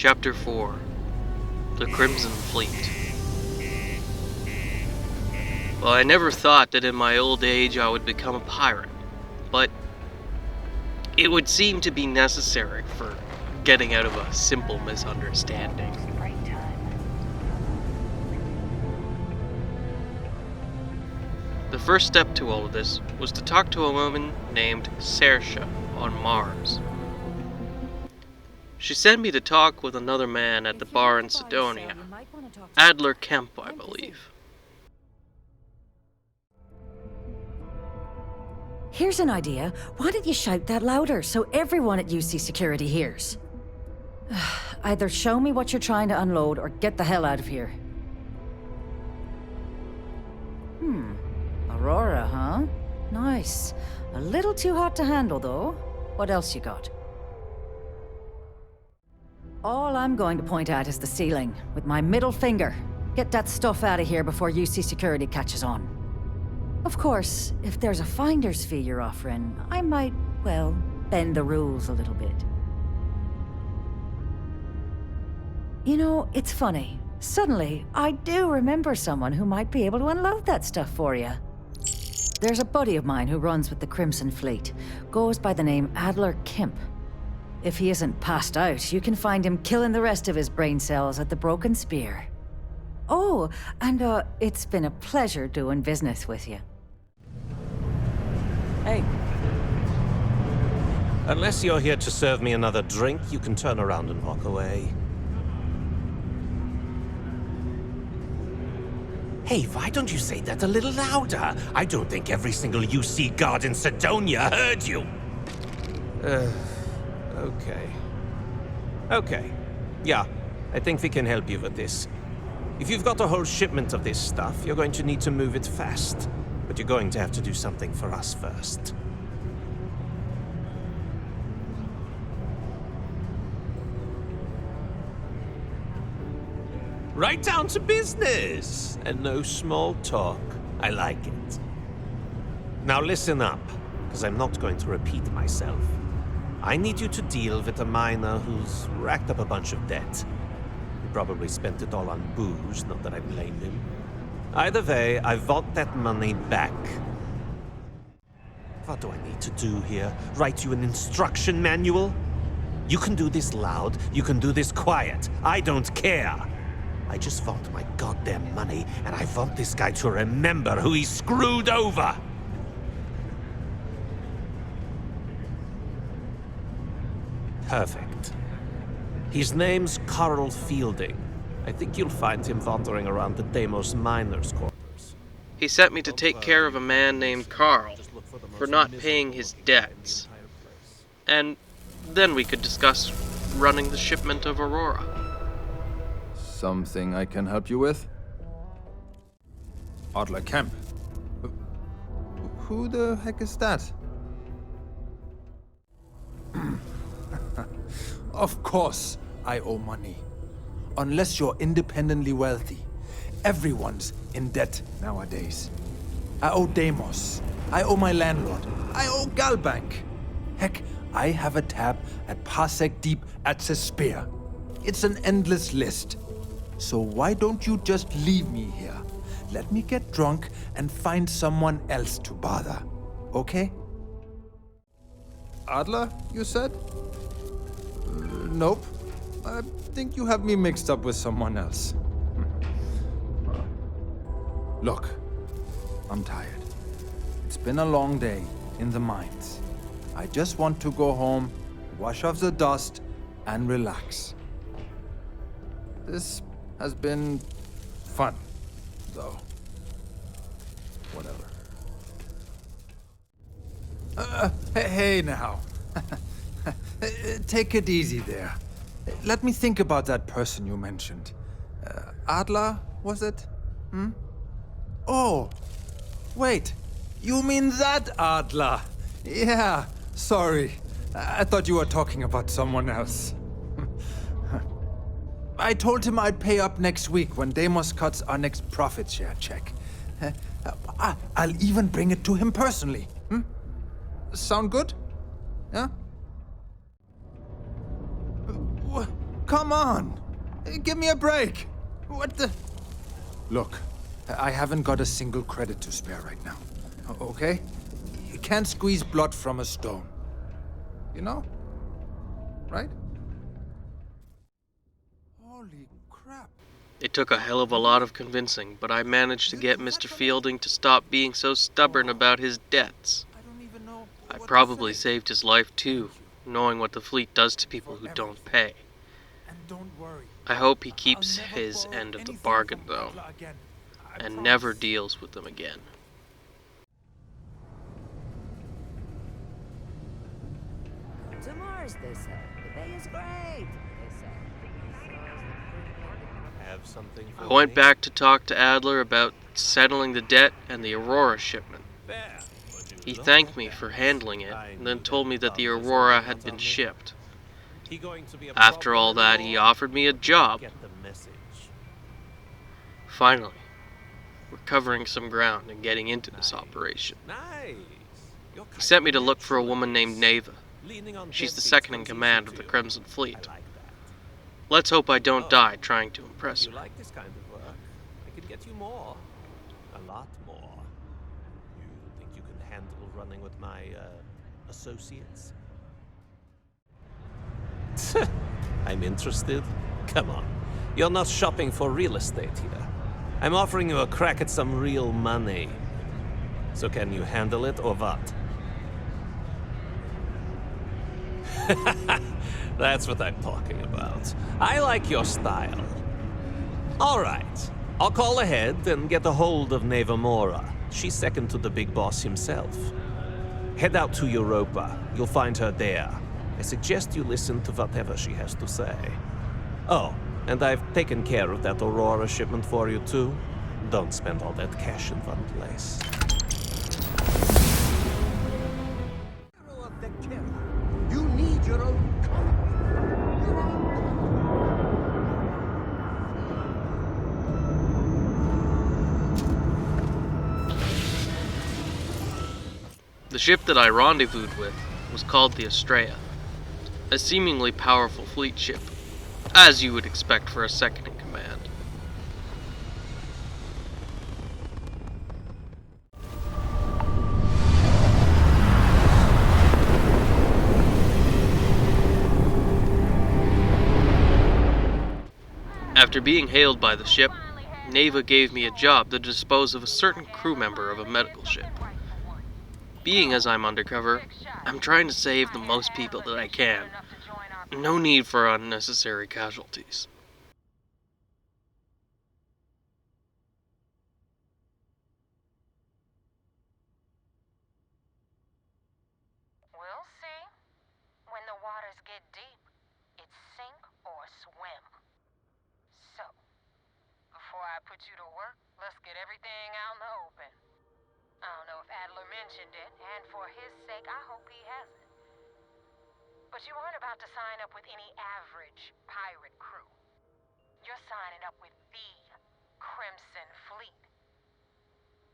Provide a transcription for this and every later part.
Chapter 4 The Crimson Fleet. Well, I never thought that in my old age I would become a pirate, but it would seem to be necessary for getting out of a simple misunderstanding. The first step to all of this was to talk to a woman named Saoirse on Mars. She sent me to talk with another man at the bar in Sidonia. Adler Kemp, I believe. Here's an idea. Why don't you shout that louder so everyone at UC Security hears? Either show me what you're trying to unload or get the hell out of here. Aurora, huh? Nice. A little too hot to handle, though. What else you got? All I'm going to point at is the ceiling, with my middle finger. Get that stuff out of here before UC Security catches on. Of course, if there's a finder's fee you're offering, I might, well, bend the rules a little bit. You know, it's funny. Suddenly, I do remember someone who might be able to unload that stuff for you. There's a buddy of mine who runs with the Crimson Fleet. Goes by the name Adler Kemp. If he isn't passed out, you can find him killing the rest of his brain cells at the Broken Spear. Oh, and it's been a pleasure doing business with you. Hey. Unless you're here to serve me another drink, you can turn around and walk away. Hey, why don't you say that a little louder? I don't think every single UC guard in Sidonia heard you. Okay. Yeah, I think we can help you with this. If you've got a whole shipment of this stuff, you're going to need to move it fast. But you're going to have to do something for us first. Right down to business! And no small talk. I like it. Now listen up, because I'm not going to repeat myself. I need you to deal with a miner who's racked up a bunch of debt. He probably spent it all on booze, not that I blame him. Either way, I want that money back. What do I need to do here? Write you an instruction manual? You can do this loud, you can do this quiet. I don't care. I just want my goddamn money, and I want this guy to remember who he screwed over! Perfect. His name's Carl Fielding. I think you'll find him wandering around the Deimos miners' quarters. He sent me to take care of a man named Carl for not paying his debts. And then we could discuss running the shipment of Aurora. Something I can help you with? Adler Kemp. Who the heck is that? Of course I owe money. Unless you're independently wealthy. Everyone's in debt nowadays. I owe Deimos. I owe my landlord. I owe Galbank. Heck, I have a tab at Parsec Deep at the Spear. It's an endless list. So why don't you just leave me here? Let me get drunk and find someone else to bother. Okay? Adler, you said? Nope. I think you have me mixed up with someone else. Look, I'm tired. It's been a long day in the mines. I just want to go home, wash off the dust, and relax. This has been fun, though. Whatever. Hey now. Take it easy there. Let me think about that person you mentioned. Adler, was it? Oh, wait. You mean that Adler? Yeah, sorry. I thought you were talking about someone else. I told him I'd pay up next week when Deimos cuts our next profit share check. I'll even bring it to him personally. Sound good? Yeah? come on! Give me a break! What the... Look, I haven't got a single credit to spare right now. Okay? You can't squeeze blood from a stone. You know? Right? Holy crap. It took a hell of a lot of convincing, but I managed to get Mr. Fielding to stop being so stubborn about his debts. I don't even know I what to probably say. saved his life too, knowing what the fleet does to people who don't pay. And don't worry. I hope he I'll keeps never his borrow end of the anything bargain, from though, Butler again. I and promise. never deals with them again. To Mars, they say. The bay is great, they say. Have something for I went me? back to talk to Adler about settling the debt and the Aurora shipment. There. Would you He look thanked at me that? for handling it, I and knew then told me that the Bob was Aurora holding had out been on me. shipped. He going to be a After all problem that, he anymore? offered me a job. Get the message. Finally, we're covering some ground and getting into this operation. Nice. You're He kind sent of me to look for a woman naturalist. named Neva. Leaning on She's the deadbeats second in comes command easy of the too. Crimson I Fleet. like that. Let's hope I don't Oh. die trying to impress You her. like this kind of work? I could get you more. A lot more. You think you can handle running with my associates? I'm interested. Come on. You're not shopping for real estate here. I'm offering you a crack at some real money. So can you handle it or what? That's what I'm talking about. I like your style. All right. I'll call ahead and get a hold of Neva Mora. She's second to the big boss himself. Head out to Europa. You'll find her there. I suggest you listen to whatever she has to say. Oh, and I've taken care of that Aurora shipment for you too. Don't spend all that cash in one place. You need your own The ship that I rendezvoused with was called the Estrella, a seemingly powerful fleet ship, as you would expect for a second in command. After being hailed by the ship, Neva gave me a job to dispose of a certain crew member of a medical ship. Being as I'm undercover, I'm trying to save the most people that I can. No need for unnecessary casualties. We'll see. When the waters get deep, it's sink or swim. So, before I put you to work, let's get everything out in the open. I don't know if Adler mentioned it, and for his sake, I hope he hasn't. But you aren't about to sign up with any average pirate crew. You're signing up with the Crimson Fleet.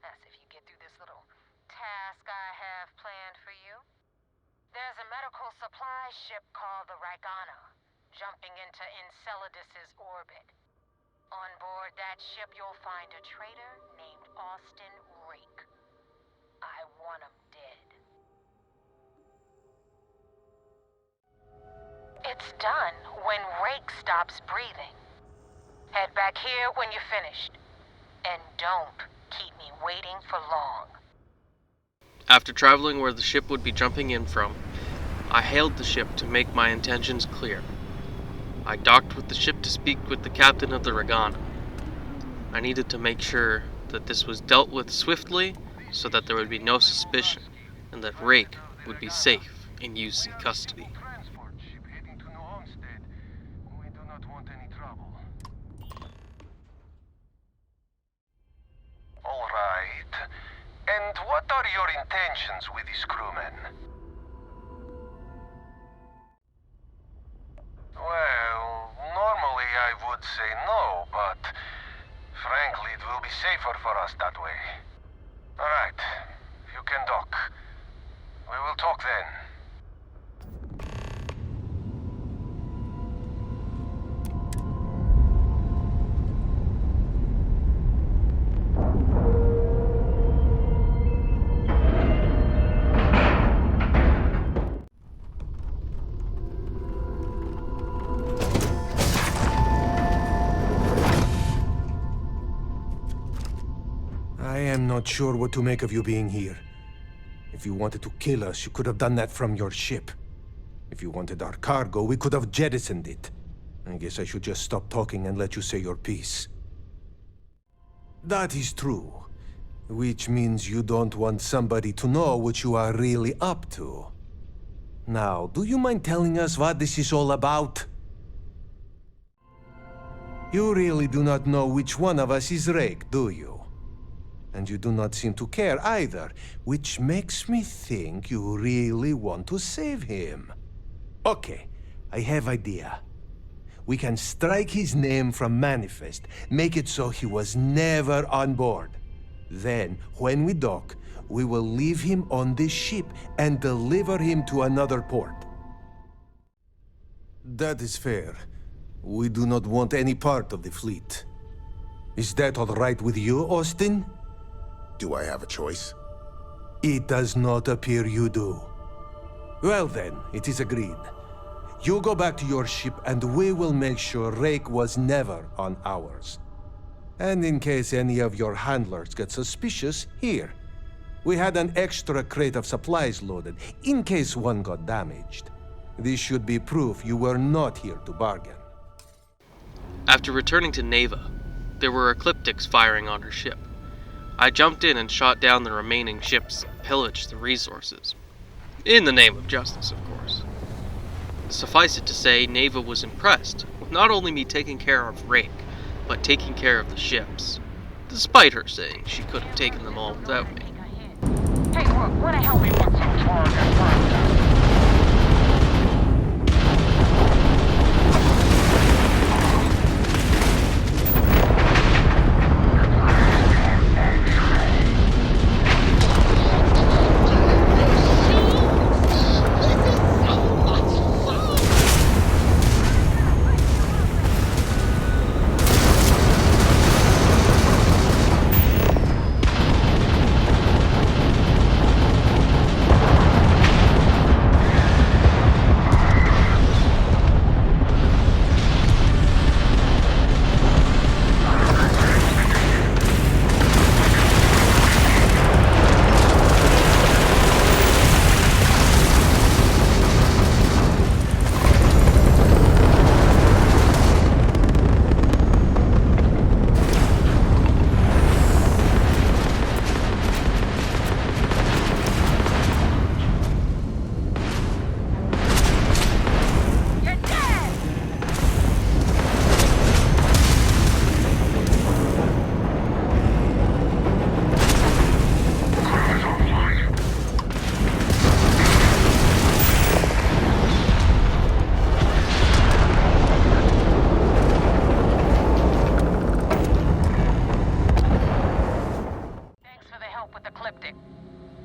That's if you get through this little task I have planned for you. There's a medical supply ship called the Ragana, jumping into Enceladus's orbit. On board that ship, you'll find a traitor named Austin Rake. I want him dead. It's done when Rake stops breathing. Head back here when you're finished. And don't keep me waiting for long. After traveling where the ship would be jumping in from, I hailed the ship to make my intentions clear. I docked with the ship to speak with the captain of the Ragana. I needed to make sure that this was dealt with swiftly so that there would be no suspicion and that Rake would be safe in UC custody. transport ship heading to New Homestead. We do not want any trouble. All right. And what are your intentions with these crewmen? Well, normally I would say no, but frankly, it will be safer for us that way. All right. You can dock. We will talk then. I am not sure what to make of you being here. If you wanted to kill us, you could have done that from your ship. If you wanted our cargo, we could have jettisoned it. I guess I should just stop talking and let you say your piece. That is true. Which means you don't want somebody to know what you are really up to. Now, do you mind telling us what this is all about? You really do not know which one of us is Rake, do you? And you do not seem to care either, which makes me think you really want to save him. Okay, I have idea. We can strike his name from Manifest, make it so he was never on board. Then, when we dock, we will leave him on this ship and deliver him to another port. That is fair. We do not want any part of the fleet. Is that all right with you, Austin? Do I have a choice? It does not appear you do. Well then, it is agreed. You go back to your ship and we will make sure Rake was never on ours. And in case any of your handlers get suspicious, here. We had an extra crate of supplies loaded, in case one got damaged. This should be proof you were not here to bargain. After returning to Neva, there were ecliptics firing on her ship. I jumped in and shot down the remaining ships and pillaged the resources. In the name of justice, of course. Suffice it to say, Neva was impressed with not only me taking care of Rake, but taking care of the ships, despite her saying she could have taken them all without me. Hey, look, wanna help me put some tar in that fire?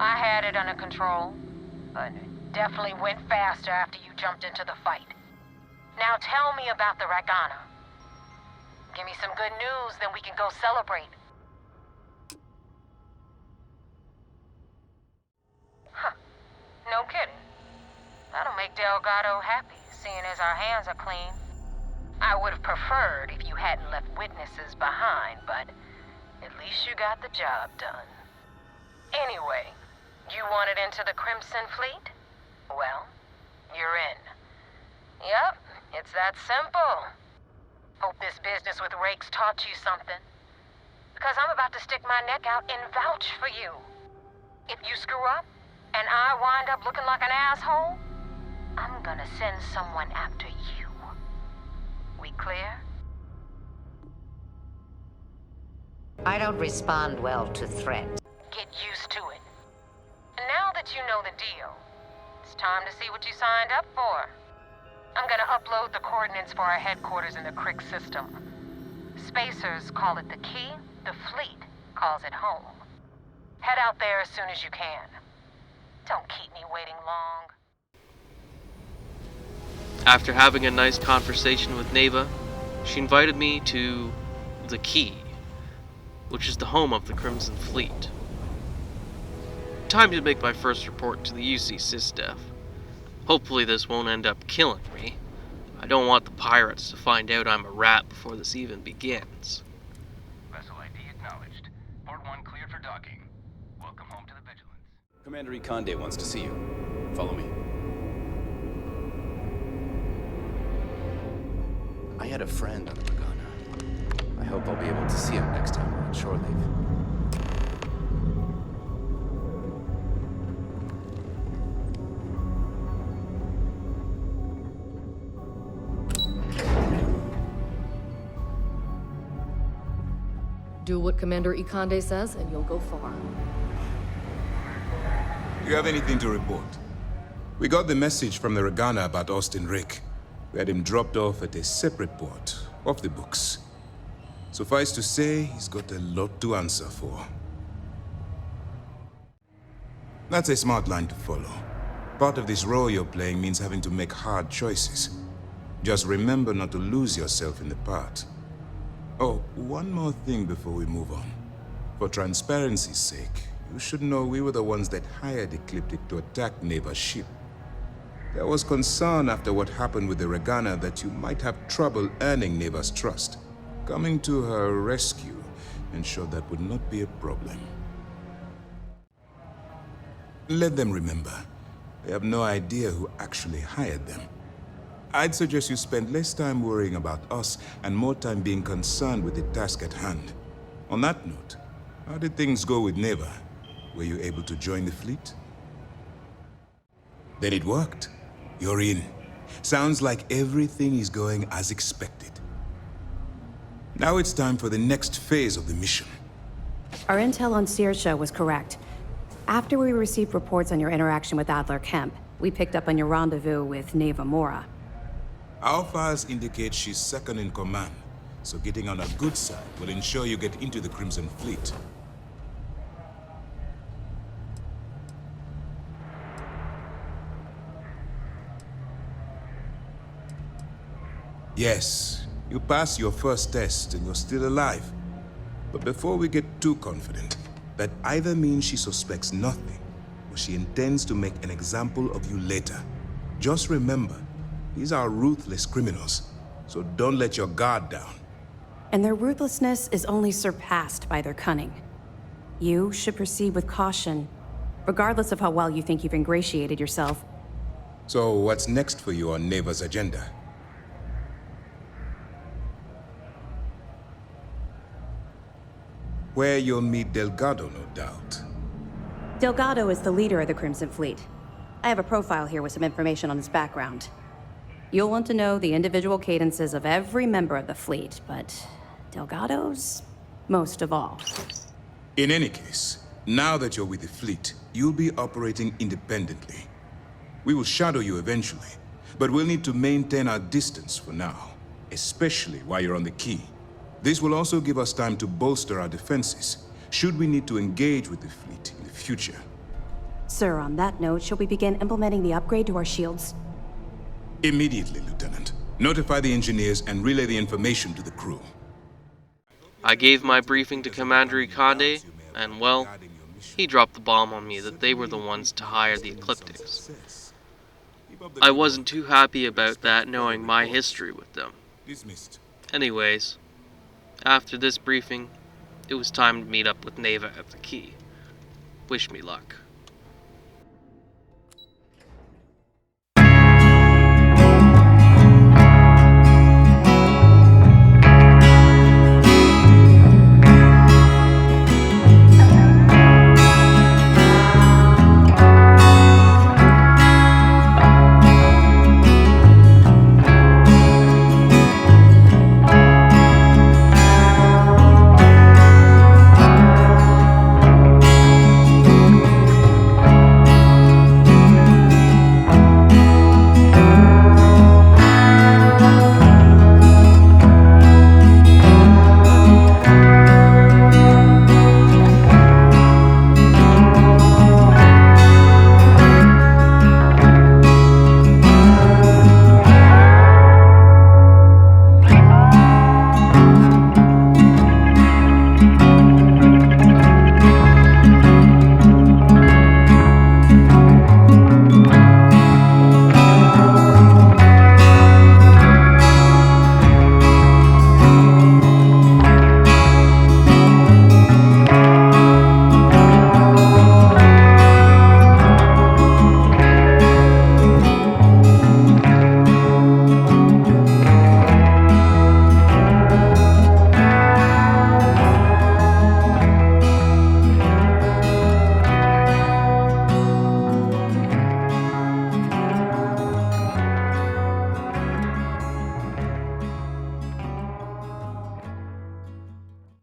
I had it under control, but it definitely went faster after you jumped into the fight. Now tell me about the Ragana. Give me some good news, then we can go celebrate. Huh. No kidding. That'll make Delgado happy, seeing as our hands are clean. I would have preferred if you hadn't left witnesses behind, but at least you got the job done. Anyway, you wanted into the Crimson Fleet? Well, you're in. Yep, it's that simple. Hope this business with Rake's taught you something. Because I'm about to stick my neck out and vouch for you. If you screw up, and I wind up looking like an asshole, I'm gonna send someone after you. We clear? I don't respond well to threats. Get used to it. And now that you know the deal, it's time to see what you signed up for. I'm gonna upload the coordinates for our headquarters in the Crick system. Spacers call it the key, the fleet calls it home. Head out there as soon as you can. Don't keep me waiting long. After having a nice conversation with Neva, she invited me to the Key, which is the home of the Crimson Fleet. Time to make my first report to the UC SysDef. Hopefully this won't end up killing me. I don't want the pirates to find out I'm a rat before this even begins. Vessel ID acknowledged. Port 1 cleared for docking. Welcome home to the Vigilance. Commander Ikonde wants to see you. Follow me. I had a friend on the Regana. I hope I'll be able to see him next time we're on shore leave. Do what Commander Ikonde says, and you'll go far. Do you have anything to report? We got the message from the Regana about Austin Rick. We had him dropped off at a separate port, off the books. Suffice to say, he's got a lot to answer for. That's a smart line to follow. Part of this role you're playing means having to make hard choices. Just remember not to lose yourself in the part. Oh, one more thing before we move on. For transparency's sake, you should know we were the ones that hired Ecliptic to attack Neva's ship. There was concern after what happened with the Regana that you might have trouble earning Neva's trust. Coming to her rescue ensured that would not be a problem. Let them remember, they have no idea who actually hired them. I'd suggest you spend less time worrying about us and more time being concerned with the task at hand. On that note, how did things go with Neva? Were you able to join the fleet? Then it worked. You're in. Sounds like everything is going as expected. Now it's time for the next phase of the mission. Our intel on Saoirse was correct. After we received reports on your interaction with Adler Kemp, we picked up on your rendezvous with Neva Mora. Our files indicate she's second in command, so getting on her good side will ensure you get into the Crimson Fleet. Yes, you passed your first test and you're still alive. But before we get too confident, that either means she suspects nothing, or she intends to make an example of you later. Just remember, these are ruthless criminals, so don't let your guard down. And their ruthlessness is only surpassed by their cunning. You should proceed with caution, regardless of how well you think you've ingratiated yourself. So what's next for you on Neva's agenda? Where you'll meet Delgado, no doubt. Delgado is the leader of the Crimson Fleet. I have a profile here with some information on his background. You'll want to know the individual cadences of every member of the fleet, but Delgado's most of all. In any case, now that you're with the fleet, you'll be operating independently. We will shadow you eventually, but we'll need to maintain our distance for now, especially while you're on the key. This will also give us time to bolster our defenses, should we need to engage with the fleet in the future. Sir, on that note, shall we begin implementing the upgrade to our shields? Immediately, Lieutenant. Notify the engineers and relay the information to the crew. I gave my briefing to Commander Ikonde, and well, he dropped the bomb on me that they were the ones to hire the Ecliptics. I wasn't too happy about that, knowing my history with them. Anyways, after this briefing, it was time to meet up with Neva at the key. Wish me luck.